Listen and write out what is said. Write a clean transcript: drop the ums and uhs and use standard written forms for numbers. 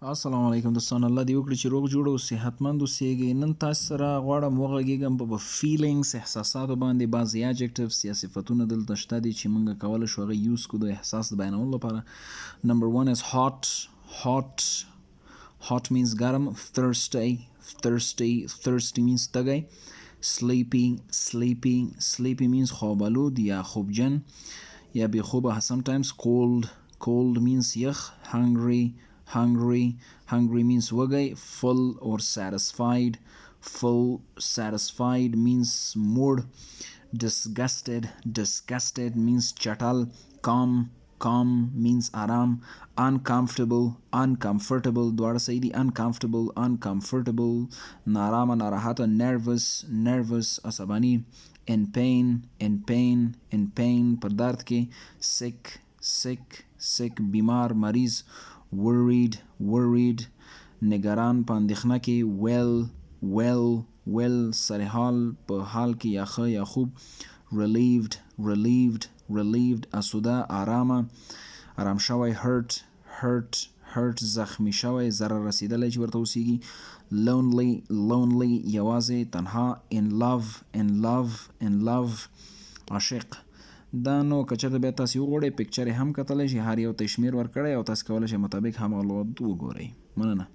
السلام علیکم دوستان، الله دې وکړي چې روغ جوړ او صحتمند اوسئ. نن تاسو سره غواړم وغږیږم په فیلینګس، احساساتو باندې. بعضې اجکټیوز یا صفتونه دلته شته دي چې موږ کولی شو هغه یوز کړو د احساس د بیانولو لپاره. نمبر 1 is hot. Hot means ګرم. Thirsty means تږی. Sleepy means خوابالود یا خوبجن یا بې خوبه. Sometimes cold means یخ. Hungry means وږی. Full or satisfied means mood. Disgusted means چټل. Calm means آرام. Uncomfortable دواړه صحیح دي. uncomfortable نارامه، ناراحته. nervous عصبانی. in pain پر درد کې. sick بیمار، مریض. worried نگران، په اندېښنه کې. well سرحال، په حال کې یا ښه یا خوب. relieved اسوده، آرام شوی. hurt زخمی شوی، ضرر رسیدلی چې ورته اوسیږي. lonely یوازې، تنها. in love عاشق. دا نو که چېرته بیا تاسې وغواړئ پکچر یې هم کتلی شي، هر یو ته یې شمېر ورکړی او تاسې کولی شئ مطابق همغه لغت وګورئ. مننه.